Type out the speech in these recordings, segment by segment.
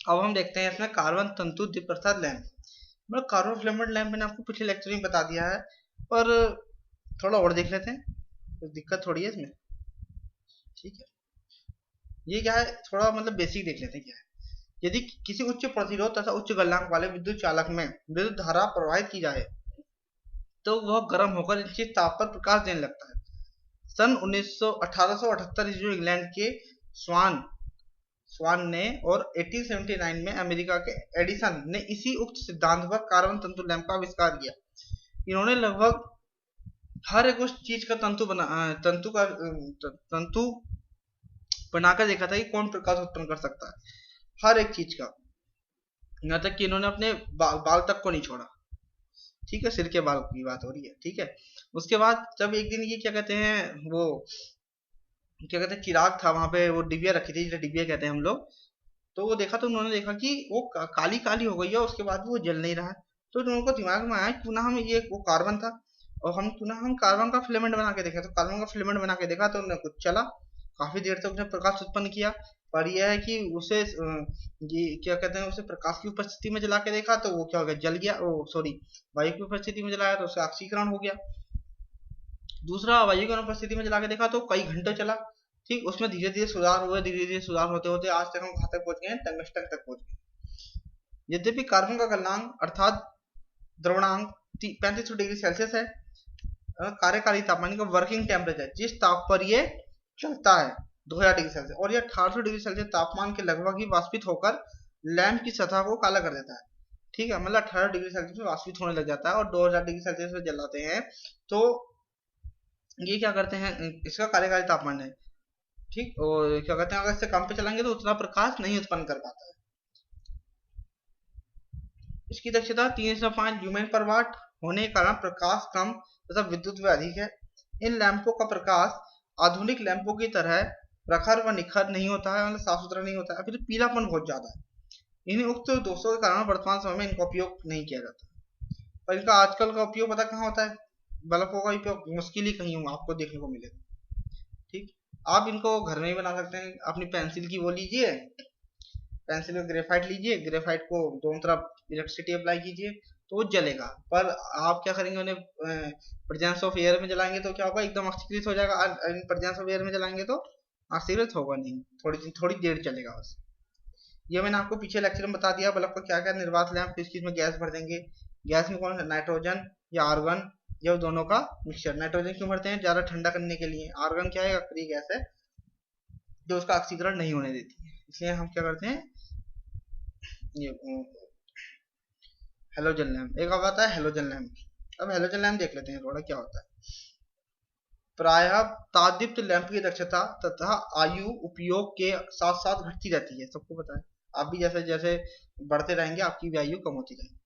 अब हम देखते हैं इसमें कार्बन तंतु द्विप्रसाद लैंप। मतलब कार्बन फिलामेंट लैंप मैंने आपको पिछले लेक्चर में बता दिया है, पर थोड़ा और देख लेते हैं, कुछ दिक्कत थोड़ी है इसमें। ठीक है, ये क्या है, थोड़ा मतलब बेसिक देख लेते हैं क्या है। यदि किसी उच्च प्रतिरोध तथा उच्च गलनांक वाले विद्युत चालक में विद्युत धारा प्रवाहित की जाए तो वह गर्म होकर निश्चित ताप पर प्रकाश देने लगता है। सन 1878 ईस्वी इंग्लैंड के स्वान स्वान ने और 1879 में अमेरिका के एडिसन ने इसी उक्त सिद्धांत पर कार्बन तंतु लैंप का आविष्कार किया। इन्होंने लगभग हर एक उस चीज का तंतु बनाकर देखा था कि कौन प्रकाश उत्पन्न कर सकता है, हर एक चीज का। यहाँ तक कि इन्होंने अपने बाल तक को नहीं छोड़ा। ठीक है, सिर के बाल की बात हो रही है। ठीक है, उसके बाद जब एक दिन ये क्या कहते हैं, वो क्या कहते हैं, चिराग था वहां पे, वो डिबिया रखी थी, जिसे डिबिया कहते हैं हम लोग। तो वो देखा तो उन्होंने देखा कि वो काली काली हो गई है, उसके बाद भी वो जल नहीं रहा है। तो उनको दिमाग में आया क्यों ना हम, ये वो कार्बन था और हम क्यों ना हम कार्बन का फिलामेंट बना के देखें। तो कार्बन का फिलामेंट बना के देखा तो उन्हें कुछ चला, काफी देर तक उसने प्रकाश उत्पन्न किया। पर यह है कि उसे ये क्या कहते हैं, उसे प्रकाश की उपस्थिति में जला के देखा तो वो क्या हो गया, जल गया। ओ सॉरी, वायु की उपस्थिति में जलाया तो उसे ऑक्सीकरण हो गया। दूसरा, वायु की अनुपस्थिति में जला के देखा तो कई घंटे चला। ठीक, उसमें धीरे धीरे सुधार हुए, धीरे धीरे सुधार होते होते आज तक हम कहाँ तक पहुंच गए हैं, टंगस्टन तक पहुंच गए। यद्यपि कार्बन का गलनांक अर्थात द्रवणांक 3500 डिग्री सेल्सियस है, कार्यकारी तापमान का वर्किंग टेम्परेचर जिस ताप पर ये चलता है 2000 डिग्री सेल्सियस, और यह 1800 डिग्री सेल्सियस तापमान के लगभग ही वाष्पित होकर लैंप की सतह को काला कर देता है। ठीक है, मतलब 18 डिग्री सेल्सियस में वाष्पित होने लग जाता है और 2000 डिग्री सेल्सियस में जलाते हैं तो ये क्या करते हैं, इसका कार्यकारी तापमान है। ठीक, और क्या कहते हैं, अगर इससे कम पे चलाएंगे तो उतना प्रकाश नहीं उत्पन्न कर पाता है। इसकी दक्षता 305 ल्यूमेन पर वाट होने के कारण प्रकाश कम तथा विद्युत में अधिक है। इन लैंपों का प्रकाश आधुनिक लैंपों की तरह प्रखर व निखर नहीं होता है, मतलब साफ सुथरा नहीं होता है, फिर पीलापन बहुत ज्यादा है। इन्हीं उक्त दोषों के कारण वर्तमान समय में इनका उपयोग नहीं किया जाता, पर इनका आजकल का उपयोग पता कहाँ होता है, बल्बों का उपयोग मुश्किल ही कहीं आपको देखने को मिलेगा। ठीक, आप इनको घर में ही बना सकते हैं। अपनी पेंसिल की वो लीजिए, पेंसिल में ग्रेफाइट लीजिए, ग्रेफाइट को दोनों तरफ इलेक्ट्रिसिटी अप्लाई कीजिए तो वो जलेगा। पर आप क्या करेंगे, उन्हें प्रेजेंस ऑफ एयर में जलाएंगे तो क्या होगा, एकदम ऑक्सीकृत हो जाएगा। प्रेजेंस ऑफ एयर में जलाएंगे तो ऑक्सीकृत होगा नहीं, थोड़ी थोड़ी देर चलेगा बस। ये मैंने आपको पीछे लेक्चर में बता दिया। बल्ब का क्या क्या निर्वात लैंप किस चीज में गैस भर देंगे। गैस में कौन, नाइट्रोजन या आर्गन, या दोनों का मिक्सचर। नाइट्रोजन क्यों भरते हैं, ज्यादा ठंडा करने के लिए। आर्गन क्या है, अक्रिय गैस है जो उसका ऑक्सीकरण नहीं होने देती है, इसलिए हम क्या करते हैं, ये हेलोजन लैंप। एक अब आता है हेलोजन लैंप। अब हेलोजन लैंप देख लेते हैं थोड़ा क्या होता है। प्रायः तादीप्त लैंप की दक्षता तथा आयु उपयोग के साथ साथ घटती रहती है, सबको पता है। आप भी जैसे जैसे बढ़ते रहेंगे आपकी भी आयु कम होती रहेगी।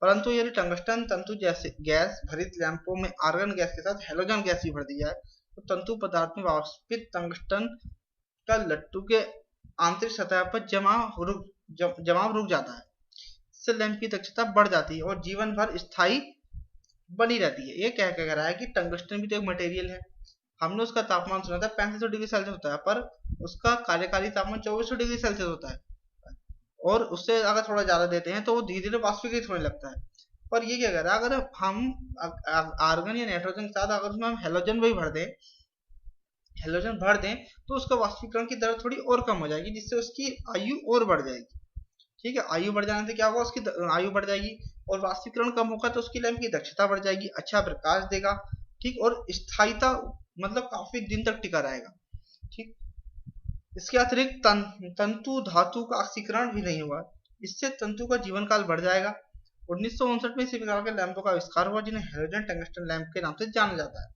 परंतु यदि टंगस्टन तंतु जैसे गैस भरित लैंपों में आर्गन गैस के साथ हेलोजन गैस भी भर दी जाए तो तंतु पदार्थ में वाष्पित टंगस्टन का लट्टू के आंतरिक सतह पर जमाव रुक जाता है। इससे लैंप की दक्षता बढ़ जाती है और जीवन भर स्थायी बनी रहती है। ये क्या कह रहा है कि टंगस्टन भी तो एक मटेरियल है। हमने उसका तापमान सुना था 3500 डिग्री सेल्सियस होता है, पर उसका कार्यकारी तापमान 2400 डिग्री सेल्सियस होता है, और उससे अगर थोड़ा ज्यादा देते हैं तो वो धीरे धीरे वाष्पीकृत होने लगता है। पर ये क्या कह रहा है, अगर हम आर्गन या नाइट्रोजन के साथ अगर उसमें हम हेलोजन भर दें तो उसका वाष्पीकरण की दर थोड़ी और कम हो जाएगी, जिससे उसकी आयु और बढ़ जाएगी। ठीक है, आयु बढ़ जाने से क्या होगा, उसकी आयु बढ़ जाएगी और वाष्पीकरण कम होगा तो उसकी लैंप की दक्षता बढ़ जाएगी, अच्छा प्रकाश देगा। ठीक, और स्थायिता मतलब काफी दिन तक टिका रहेगा। ठीक, इसके अतिरिक्त तंतु धातु का ऑक्सीकरण भी नहीं हुआ, इससे तंतु का जीवन काल बढ़ जाएगा। 1959 में इसी प्रकार के लैंपों का आविष्कार हुआ जिन्हें हेलोजन टंगस्टन लैंप के नाम से जाना जाता है।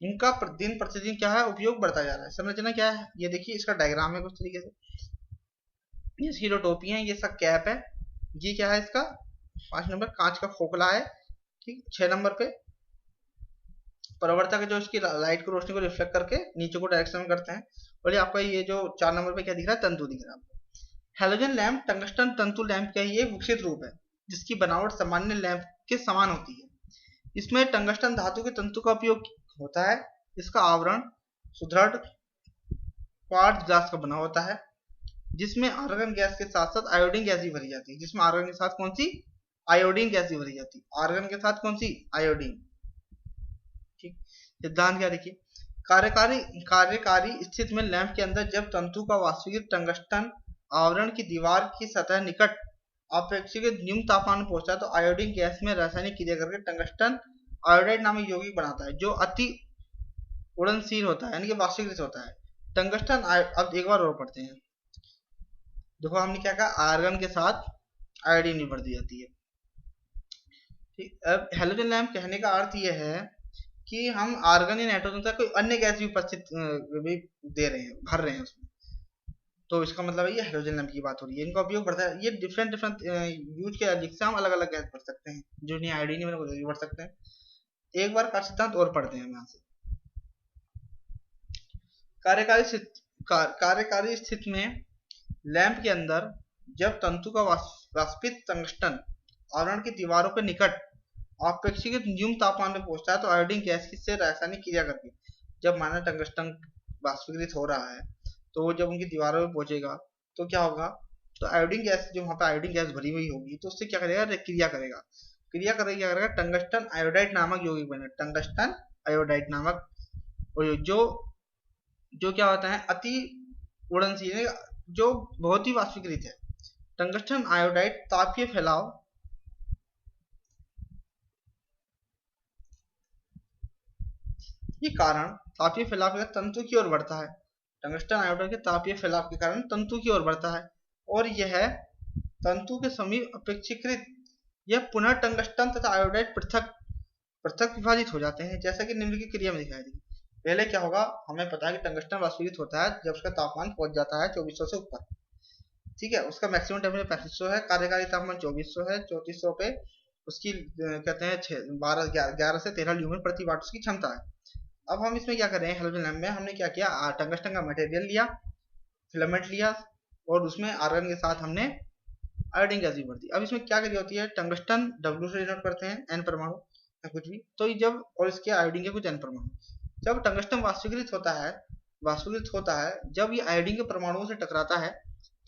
इनका दिन प्रतिदिन क्या है, उपयोग बढ़ता जा रहा है। संरचना क्या है, ये देखिए, इसका डायग्राम है कुछ तरीके से। ये इसकी जो टोपी है, ये इसका कैप है। ये क्या है, इसका 5 नंबर कांच का खोखला है। ठीक, 6 नंबर पे परावर्तक है जो इसकी लाइट को, रोशनी को रिफ्लेक्ट करके नीचे को डायरेक्शन में करते हैं। और ये आपका ये जो 4 नंबर पे क्या दिख रहा है, तंतु दिख रहा है आपको। हेलोजन लैंप टंगस्टन तंतु लैंप का ही एक विकसित रूप है जिसकी बनावट सामान्य लैंप के समान होती है। इसमें टंगस्टन धातु के तंतु का उपयोग होता है। इसका आवरण सुदृढ़ क्वार्ट्ज ग्लास का बना होता है। जिसमें आर्गन गैस के साथ साथ आयोडीन गैस भी भरी जाती है। जिसमें आर्गन के साथ कौन सी? आयोडीन गैस भी भरी जाती है। आर्गन के साथ कौन सी? आयोडीन। ठीक, सिद्धांत क्या देखिए, कार्यकारी कार्यकारी स्थिति में लैंप के अंदर जब तंतु का वाष्पीकृत टंगस्टन आवरण की दीवार की सतह निकट अपेक्षाकृत न्यून तापमान में पहुंचता है तो आयोडीन गैस में रासायनिक क्रिया करके टंगस्टन आयोडाइड नामक यौगिक बनाता है जो अति उड़नशील होता है, यानी कि वाष्पीकृत होता है। टंगस्टन अब एक बार और पढ़ते हैं। देखो हमने क्या कहा, आर्गन के साथ आयोडीन भी भर दी जाती है। ठीक, अब हेलोजन लैंप कहने का अर्थ यह है कि हम आर्गन या नाइट्रोजन का कोई अन्य गैस भी उपस्थित भी दे रहे हैं, भर रहे हैं उसमें, तो इसका मतलब है ये हेलोजन लैंप की बात हो रही है। इनका उपयोग बढ़ता है, ये डिफरेंट डिफरेंट यूज के जिससे हम अलग अलग गैस भर सकते हैं, जो नहीं आयोडीन में भर सकते हैं। एक बार का सिद्धांत और पढ़ते हैं यहाँ से। कार्यकारी स्थिति में लैंप के अंदर जब तंतु का वाष्पित टंगस्टन आवरण की दीवारों के निकट अपेक्षाकृत न्यून तापमान में पहुंचता है तो आयोडीन गैस से रासायनिक क्रिया करके, जब माना टंगस्टन वाष्पीकृत हो रहा है तो वो जब उनकी दीवारों में पहुंचेगा तो क्या होगा, तो आयोडीन गैस, जो वहां पर आयोडीन गैस भरी हुई होगी तो उससे क्या करेगा, क्रिया करेगा। क्या करेगा, टंगस्टन आयोडाइड नामक यौगिक बनेगा। टंगस्टन आयोडाइड नामक जो क्या होता है, अति उड़नशील, जो बहुत ही वाष्पीकृत है। टंगस्टन आयोडाइड तापीय फैलाव के कारण तापीय फैलाव के तंतु की ओर बढ़ता है। टंगस्टन आयोडाइड के तापीय फैलाव के कारण तंतु की ओर बढ़ता है और यह तंतु के समीप अपेक्षाकृत यह पुनः टंगस्टन तथा आयोडाइड पृथक विभाजित हो जाते हैं, जैसा कि निम्न की क्रिया में दिखाई दी। पहले क्या होगा, हमें पता है कि टंगस्टन वाष्पीकृत होता है जब उसका तापमान पहुंच जाता है 2400 से ऊपर। ठीक है, उसका मैक्सिमम टेम्परेचर 3500 है, कार्यकारी तापमान 2400 है। 3400 पे उसकी कहते हैं 11 से 13 ल्यूमेन प्रति वाट उसकी क्षमता है। अब हम इसमें क्या कर रहे हैं, हेलोजन लैंप में हमने क्या किया, टंगस्टन का मटेरियल लिया, फिलामेंट लिया और उसमें आर्गन के साथ हमने आयोडीन गैस भी भर दी। अब इसमें क्या करी होती है, टंगस्टन W से डिनोट करते हैं, N परमाणु या कुछ भी, तो जब और इसके आयोडीन के कुछ N परमाणु, जब टंगस्टन वाष्पीकृत होता है, जब ये आयोडीन के परमाणुओं से टकराता है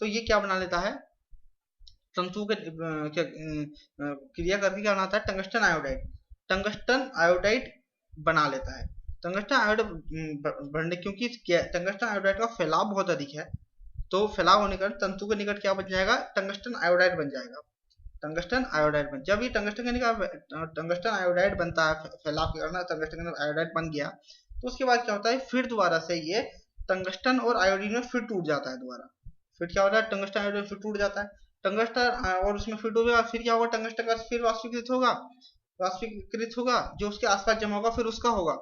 तो ये क्या बना लेता है, तंतु के क्रिया करके क्या बनाता है, टंगस्टन आयोडाइड बना लेता है। टंगस्टन आयोडाइड बढ़ने, क्योंकि टंगस्टन आयोडाइड का फैलाव बहुत अधिक है तो फैलाव होने के कारण तंतु के निकट क्या बन जाएगा, टंगस्टन आयोडाइड बन जाएगा। जब ये टंगस्टन आयोडाइड बनता है, फैलाव के कारण टंगस्टन आयोडाइड बन गया, तो उसके बाद क्या होता है, फिर दोबारा से ये टंगस्टन और आयोडीन में फिर टूट जाता है दोबारा। फिर क्या होता है, टंगस्टन आयोडीन फिर टूट जाता है, टंगस्टन और उसमें फिर टूटेगा, फिर क्या होगा, टंगस्टन का फिर वाष्पीकृत होगा, जो उसके आसपास जमा होगा फिर उसका होगा।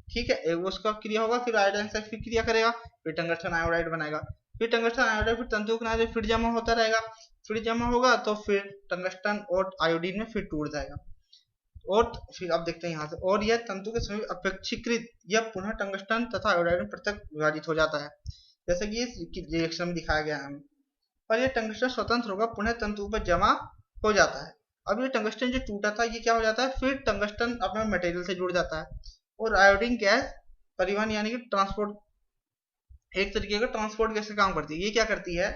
ठीक है, उसका क्रिया होगा, फिर आयोडाइन से फिर क्रिया करेगा, फिर टंगस्टन आयोडाइड बनाएगा, फिर टंगस्टन आयोडाइड फिर तंतु के किनारे फिर जमा होता रहेगा, फिर जमा होगा तो फिर टंगस्टन और आयोडीन में फिर टूट जाएगा। और फिर अब देखते हैं यहाँ से, और यह तंतु के समीप अपेक्षाकृत यह पुनः टंगस्टन तथा आयोडाइड में पृथक विभाजित हो जाता है, जैसे कि इस रिएक्शन में दिखाया गया है। और यह टंगस्टन स्वतंत्र होगा पुनः तंतु पर जमा हो जाता है। अब ये टंगस्टन जो टूटा था ये क्या हो जाता है, फिर टंगस्टन अपने मटेरियल से जुड़ जाता है और आयोडीन गैस परिवहन यानी कि ट्रांसपोर्ट, एक तरीके का ट्रांसपोर्ट गैस का काम करती है। ये क्या करती है,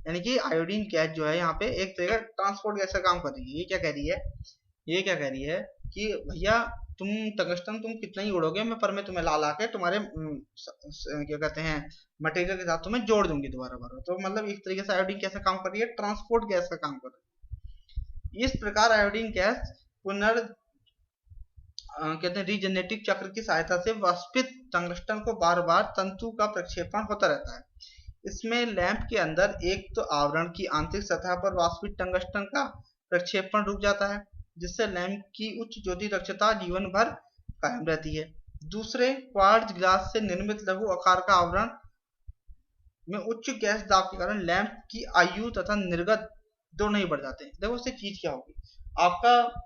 यानी कि आयोडीन गैस जो है यहाँ पे एक तरह का ट्रांसपोर्ट गैस का काम कर रही है। ये क्या कह रही है कि भैया तुम टंगस्टन तुम कितना ही उड़ोगे, मैं तुम्हें ला के तुम्हारे क्या कहते हैं मटेरियल के साथ तुम्हें जोड़ दूंगी दोबारा। तो मतलब एक तरीके से आयोडीन कैसा काम कर रही है, ट्रांसपोर्ट गैस का काम कर रही है। इस प्रकार आयोडीन गैस कहते हैं रीजेनरेटिव चक्र की सहायता से वाष्पित टंगस्टन को बार बार तंतु का प्रक्षेपण होता रहता है। इसमें लैंप के अंदर एक तो आवरण की आंतरिक सतह पर वाष्पित टंगस्टन का प्रक्षेपण रुक जाता है, जिससे लैंप की उच्च ज्योति दक्षता जीवन भर कायम रहती है। दूसरे, क्वार्ट्ज ग्लास से निर्मित लघु आकार का आवरण में उच्च गैस दाब के कारण लैंप की आयु तथा निर्गत दोनों ही बढ़ जाते हैं। देखो उससे चीज क्या होगी, आपका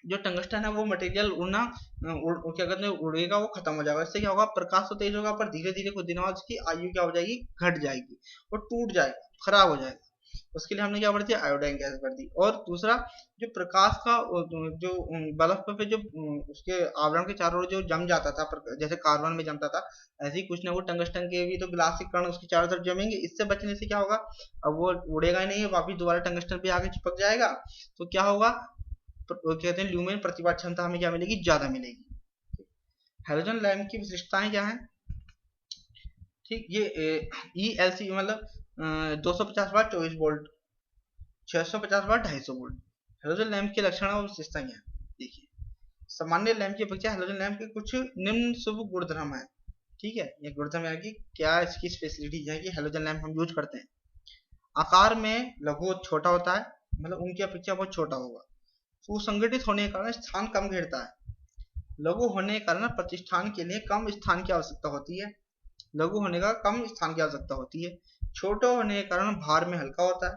जो टंगस्टन है वो मटेरियल क्या कहते हैं उड़ेगा, वो खत्म हो जाएगा। इससे क्या होगा, प्रकाश तो तेज होगा पर धीरे धीरे कुछ दिनों बाद उसकी आयु क्या हो जाएगी, घट जाएगी और टूट जाएगा, खराब हो जाएगा। उसके लिए हमने क्या भर दिया, आयोडाइन गैस भर दी। और दूसरा जो प्रकाश का जो बल्ब पे जो उसके आवरण के चारों ओर जो जम जाता था, जैसे कार्बन में जमता था, ऐसे ही कुछ ना कुछ टंगस्टन के भी तो ग्लास के कण उसके चारों तरफ जमेंगे। इससे बचने से क्या होगा, अब वो उड़ेगा ही नहीं, वापिस दोबारा टंगस्टन पे आके चिपक जाएगा, तो क्या होगा, कहते हैं ल्यूमेन प्रतिभा क्षमता हमें क्या मिलेगी, ज्यादा मिलेगी। हेलोजन लैंप की विशेषताएं क्या है, ठीक, ये ELC मतलब 250 वाट 24 वोल्ट, 650 वाट 250 वोल्ट। हेलोजन लैंप के लक्षण और विशेषताएं हैं, देखिए सामान्य लैंप की अपेक्षा हेलोजन लैंप के कुछ निम्न शुभ गुणधर्म है। ठीक है, ये गुणधर्म है कि क्या इसकी स्पेशलिटी है कि हेलोजन लैंप हम यूज करते हैं। आकार में लघु छोटा होता है, मतलब उनकी अपेक्षा बहुत छोटा होगा। सुसंगठित होने के कारण स्थान कम घेरता है। लघु होने के कारण प्रतिष्ठान के लिए कम स्थान की आवश्यकता होती है, लघु होने का कम स्थान की आवश्यकता होती है। छोटे होने के कारण भार में हल्का होता है।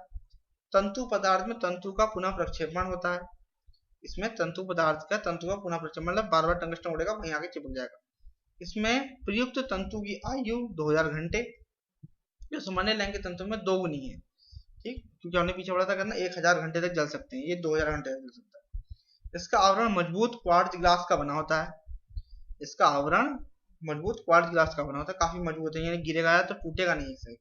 तंतु पदार्थ में तंतु का पुनः प्रक्षेपण होता है, इसमें तंतु पदार्थ का तंतु का पुनः प्रक्षेपण मतलब बार बार टंगस्टन उड़ेगा वहीं आके चिपक जाएगा। इसमें प्रयुक्त तंतु की आयु 2000 घंटे, जो सामान्य लैंप के तंतु में 2 गुनी है। ठीक, क्योंकि हमने पीछे पढ़ा था करना 1000 घंटे तक जल सकते हैं, ये 2000 घंटे तक जल सकता है। इसका आवरण मजबूत क्वार्ट्ज ग्लास का बना होता है, इसका आवरण मजबूत क्वार्ट्ज ग्लास का बना होता है, काफी मजबूत है, यानी गिरेगा तो टूटेगा नहीं सही।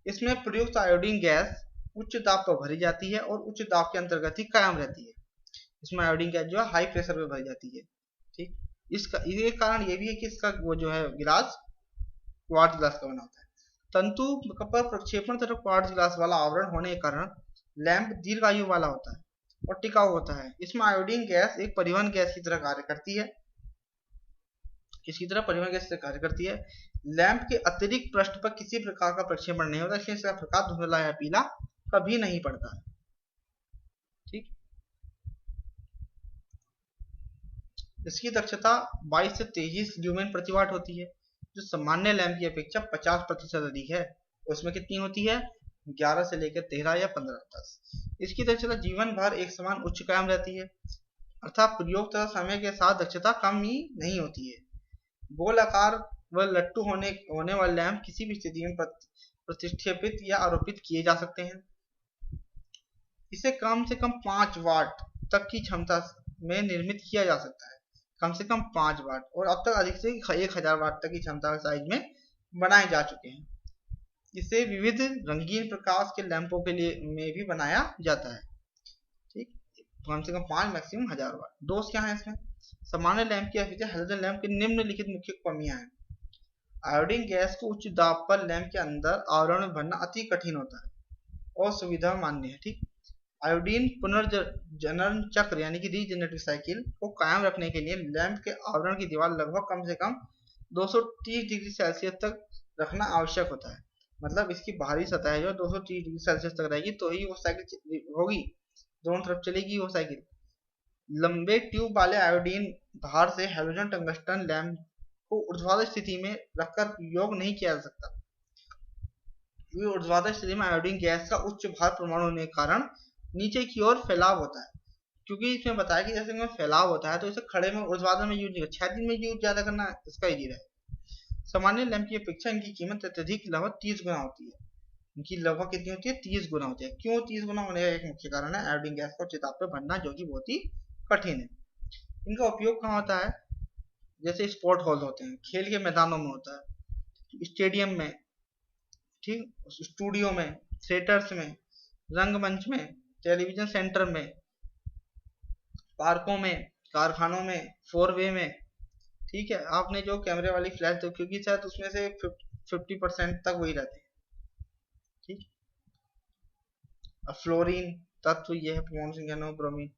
इसमें प्रयुक्त आयोडीन गैस उच्च दाब पर भरी जाती है और उच्च दाब के अंतर्गत ही कायम रहती है। इसमें आयोडीन गैस जो है हाई प्रेशर पे भरी जाती है। ठीक, इसका ये कारण ये भी है कि इसका वो जो है गिलास क्वार्ट्ज ग्लास का बना होता है। तंतु पर प्रक्षेपण तथा क्वार्ट्ज ग्लास वाला आवरण होने के कारण लैंप दीर्घायु वाला होता है और टिकाऊ होता है। इसमें आयोडीन गैस एक परिवहन गैस की तरह कार्य करती है, किसी तरह परिवहन गैस से कार्य करती है। लैंप के अतिरिक्त पृष्ठ पर किसी प्रकार का प्रक्षेपण नहीं होता, इसलिए इसका प्रकाश धुंधला या पीला कभी नहीं पड़ता है। ठीक, इसकी दक्षता 22 से 23 ल्यूमेन प्रति वाट होती है, जो सामान्य लैंप की अपेक्षा 50% अधिक है। उसमें कितनी होती है, 11 से लेकर 13 या 15 10। इसकी दक्षता जीवन भर एक समान उच्च कायम रहती है, अर्थात प्रयोग तथा समय के साथ दक्षता कम ही नहीं होती है। गोल आकार व लट्टू होने वाले लैंप किसी भी स्थिति में प्रतिष्ठित या आरोपित किए जा सकते हैं। इसे कम से कम 5 वाट तक की क्षमता में निर्मित किया जा सकता है, कम से कम 5 वाट, और अब तक अधिक से 1000 वाट तक की क्षमता साइज में बनाए जा चुके हैं। इसे विविध रंगीन प्रकाश के लैंपों के लिए में भी बनाया जाता है। ठीक, कम से कम 5 मैक्सिमम 1000 वाट। दोष क्या है इसमें, सामान्य लैंप की अपेक्षा हेलोजन लैंप की निम्नलिखित मुख्य कमियां हैं। आयोडीन गैस को उच्च दाब पर लैंप के अंदर आवरण में भरना अति कठिन होता है और सुविधा मान्य है। ठीक, आयोडीन पुनर्जनन चक्र यानी कि रीजनरेटिव साइकिल को कायम रखने के लिए लैंप के आवरण की दीवार लगभग कम से कम 230 डिग्री सेल्सियस तक रखना आवश्यक होता है। मतलब इसकी बाहरी सतह जो 230 डिग्री सेल्सियस तक रहेगी तो ही वो साइकिल होगी, दोनों तरफ चलेगी वो साइकिल। लंबे ट्यूब वाले आयोडीन धार से हेलोजन टंगस्टन लैंप को ऊर्ध्वाधर स्थिति में रखकर प्रयोग नहीं किया जा सकता, क्योंकि ऊर्ध्वाधर स्थिति में आयोडीन गैस का उच्च भार परमाणु होने के कारण नीचे की ओर फैलाव होता है। क्योंकि इसमें बताया कि जैसे में फैलाव होता है तो इसे खड़े में ऊर्ध्वाधर में यूज नहीं करना, क्षैतिज में यूज ज्यादा करना इसका इजी है। सामान्य लैंप की अपेक्षा इनकी कीमत अत्यधिक लगभग 30 गुना होती है। इनकी लगभग कितनी होती है, 30 गुना होती है। क्यों 30 गुना होने का एक मुख्य कारण है आयोडीन गैस को चिताब पे भरना, जो कि बहुत ही कठिन है। इनका उपयोग कहाँ होता है, जैसे स्पोर्ट हॉल होते हैं, खेल के मैदानों में होता है, स्टेडियम में, ठीक, स्टूडियो में, थिएटर्स में, रंगमंच में, टेलीविजन सेंटर में, पार्कों में, कारखानों में, 4 वे में। ठीक है, आपने जो कैमरे वाली फ्लैश देखी, क्योंकि शायद उसमें से 50% तक वही रहते हैं। ठीक, अब फ्लोरीन तत्व यह है परमाणु संख्या 9 ब्रोमीन।